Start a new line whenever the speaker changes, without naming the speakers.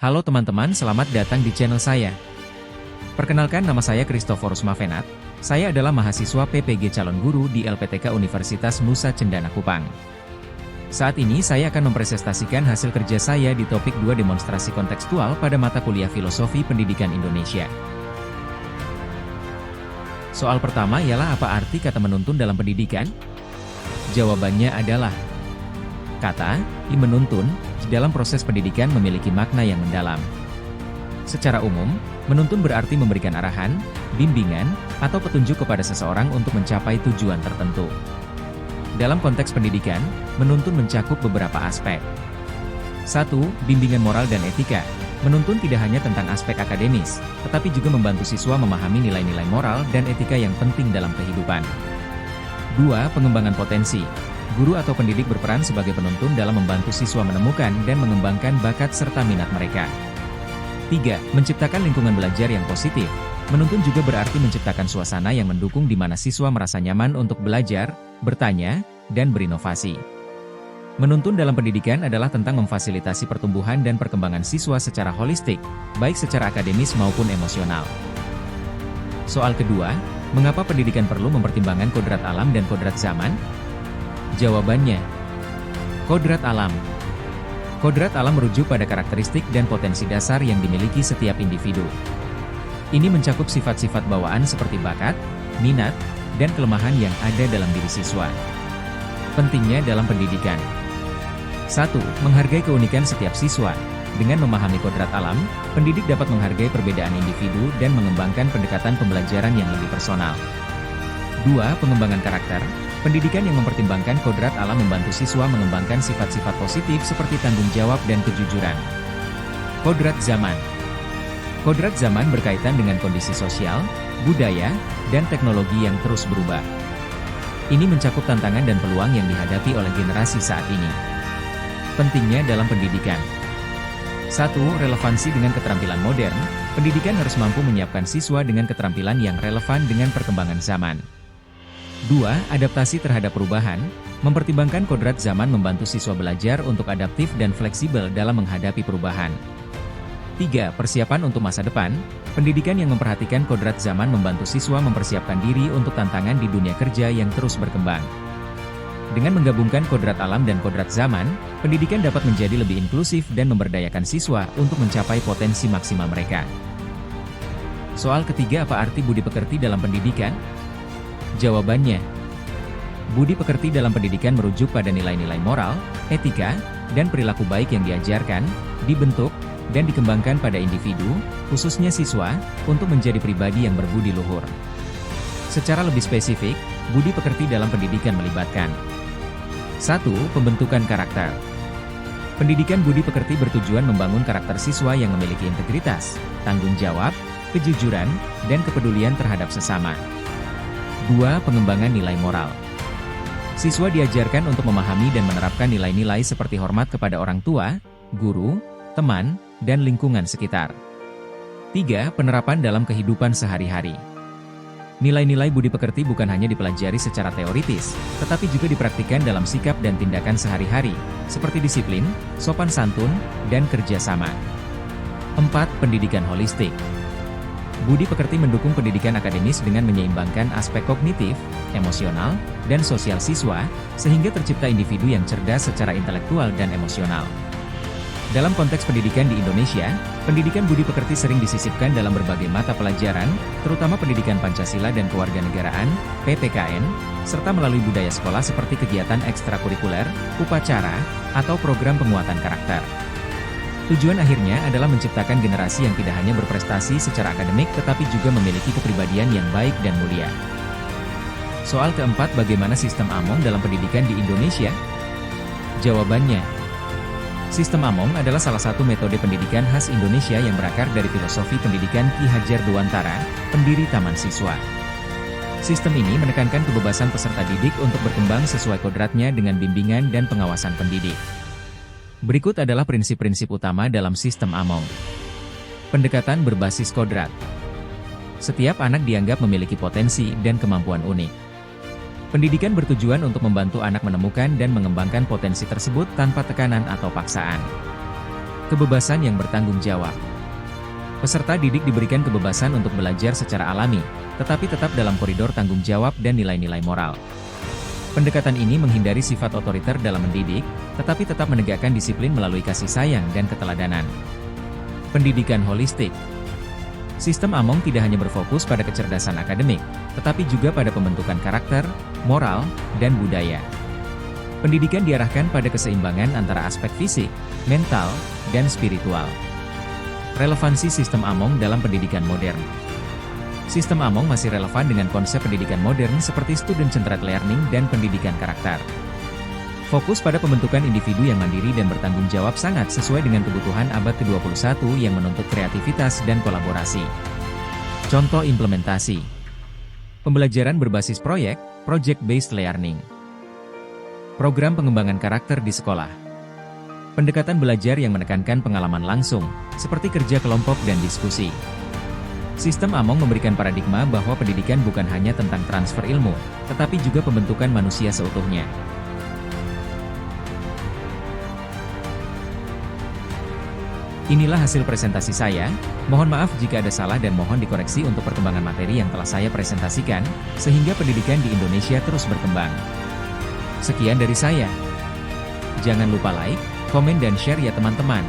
Halo teman-teman, selamat datang di channel saya. Perkenalkan, nama saya Christoforus Mavenat. Saya adalah mahasiswa PPG calon guru di LPTK Universitas Nusa Cendana Kupang. Saat ini saya akan mempresentasikan hasil kerja saya di topik 2 demonstrasi kontekstual pada mata kuliah Filosofi Pendidikan Indonesia. Soal pertama ialah apa arti kata menuntun dalam pendidikan? Jawabannya adalah kata menuntun dalam proses pendidikan memiliki makna yang mendalam. Secara umum, menuntun berarti memberikan arahan, bimbingan, atau petunjuk kepada seseorang untuk mencapai tujuan tertentu. Dalam konteks pendidikan, menuntun mencakup beberapa aspek. 1. Bimbingan moral dan etika. Menuntun tidak hanya tentang aspek akademis, tetapi juga membantu siswa memahami nilai-nilai moral dan etika yang penting dalam kehidupan. 2. Pengembangan potensi. Guru atau pendidik berperan sebagai penuntun dalam membantu siswa menemukan dan mengembangkan bakat serta minat mereka. 3. Menciptakan lingkungan belajar yang positif. Menuntun juga berarti menciptakan suasana yang mendukung di mana siswa merasa nyaman untuk belajar, bertanya, dan berinovasi. Menuntun dalam pendidikan adalah tentang memfasilitasi pertumbuhan dan perkembangan siswa secara holistik, baik secara akademis maupun emosional. Soal kedua, mengapa pendidikan perlu mempertimbangkan kodrat alam dan kodrat zaman? Jawabannya, kodrat alam. Kodrat alam merujuk pada karakteristik dan potensi dasar yang dimiliki setiap individu. Ini mencakup sifat-sifat bawaan seperti bakat, minat, dan kelemahan yang ada dalam diri siswa. Pentingnya dalam pendidikan. 1. Menghargai keunikan setiap siswa. Dengan memahami kodrat alam, pendidik dapat menghargai perbedaan individu dan mengembangkan pendekatan pembelajaran yang lebih personal. 2. Pengembangan karakter. Pendidikan yang mempertimbangkan kodrat alam membantu siswa mengembangkan sifat-sifat positif seperti tanggung jawab dan kejujuran. Kodrat zaman. Kodrat zaman berkaitan dengan kondisi sosial, budaya, dan teknologi yang terus berubah. Ini mencakup tantangan dan peluang yang dihadapi oleh generasi saat ini. Pentingnya dalam pendidikan. 1. Relevansi dengan keterampilan modern. Pendidikan harus mampu menyiapkan siswa dengan keterampilan yang relevan dengan perkembangan zaman. 2. Adaptasi terhadap perubahan. Mempertimbangkan kodrat zaman membantu siswa belajar untuk adaptif dan fleksibel dalam menghadapi perubahan. 3. Persiapan untuk masa depan. Pendidikan yang memperhatikan kodrat zaman membantu siswa mempersiapkan diri untuk tantangan di dunia kerja yang terus berkembang. Dengan menggabungkan kodrat alam dan kodrat zaman, pendidikan dapat menjadi lebih inklusif dan memberdayakan siswa untuk mencapai potensi maksimal mereka. Soal ketiga, apa arti budi pekerti dalam pendidikan? Jawabannya, budi pekerti dalam pendidikan merujuk pada nilai-nilai moral, etika, dan perilaku baik yang diajarkan, dibentuk, dan dikembangkan pada individu, khususnya siswa, untuk menjadi pribadi yang berbudi luhur. Secara lebih spesifik, budi pekerti dalam pendidikan melibatkan 1. Pembentukan karakter. Pendidikan budi pekerti bertujuan membangun karakter siswa yang memiliki integritas, tanggung jawab, kejujuran, dan kepedulian terhadap sesama. 2. Pengembangan nilai moral. Siswa diajarkan untuk memahami dan menerapkan nilai-nilai seperti hormat kepada orang tua, guru, teman, dan lingkungan sekitar. 3. Penerapan dalam kehidupan sehari-hari. Nilai-nilai budi pekerti bukan hanya dipelajari secara teoritis, tetapi juga dipraktikkan dalam sikap dan tindakan sehari-hari, seperti disiplin, sopan santun, dan kerjasama. 4. Pendidikan holistik. Budi pekerti mendukung pendidikan akademis dengan menyeimbangkan aspek kognitif, emosional, dan sosial siswa, sehingga tercipta individu yang cerdas secara intelektual dan emosional. Dalam konteks pendidikan di Indonesia, pendidikan budi pekerti sering disisipkan dalam berbagai mata pelajaran, terutama pendidikan Pancasila dan Kewarganegaraan, PPKN, serta melalui budaya sekolah seperti kegiatan ekstrakurikuler, upacara, atau program penguatan karakter. Tujuan akhirnya adalah menciptakan generasi yang tidak hanya berprestasi secara akademik tetapi juga memiliki kepribadian yang baik dan mulia. Soal keempat, bagaimana sistem AMONG dalam pendidikan di Indonesia? Jawabannya, sistem AMONG adalah salah satu metode pendidikan khas Indonesia yang berakar dari filosofi pendidikan Ki Hajar Dewantara, pendiri Taman Siswa. Sistem ini menekankan kebebasan peserta didik untuk berkembang sesuai kodratnya dengan bimbingan dan pengawasan pendidik. Berikut adalah prinsip-prinsip utama dalam sistem AMONG. Pendekatan berbasis kodrat. Setiap anak dianggap memiliki potensi dan kemampuan unik. Pendidikan bertujuan untuk membantu anak menemukan dan mengembangkan potensi tersebut tanpa tekanan atau paksaan. Kebebasan yang bertanggung jawab. Peserta didik diberikan kebebasan untuk belajar secara alami, tetapi tetap dalam koridor tanggung jawab dan nilai-nilai moral. Pendekatan ini menghindari sifat otoriter dalam mendidik, tetapi tetap menegakkan disiplin melalui kasih sayang dan keteladanan. Pendidikan holistik. Sistem Among tidak hanya berfokus pada kecerdasan akademik, tetapi juga pada pembentukan karakter, moral, dan budaya. Pendidikan diarahkan pada keseimbangan antara aspek fisik, mental, dan spiritual. Relevansi sistem Among dalam pendidikan modern. Sistem Among masih relevan dengan konsep pendidikan modern seperti student-centered learning dan pendidikan karakter. Fokus pada pembentukan individu yang mandiri dan bertanggung jawab sangat sesuai dengan kebutuhan abad ke-21 yang menuntut kreativitas dan kolaborasi. Contoh implementasi. Pembelajaran berbasis proyek, project-based learning. Program pengembangan karakter di sekolah. Pendekatan belajar yang menekankan pengalaman langsung, seperti kerja kelompok dan diskusi. Sistem Among memberikan paradigma bahwa pendidikan bukan hanya tentang transfer ilmu, tetapi juga pembentukan manusia seutuhnya. Inilah hasil presentasi saya, mohon maaf jika ada salah dan mohon dikoreksi untuk perkembangan materi yang telah saya presentasikan, sehingga pendidikan di Indonesia terus berkembang. Sekian dari saya. Jangan lupa like, komen dan share ya teman-teman.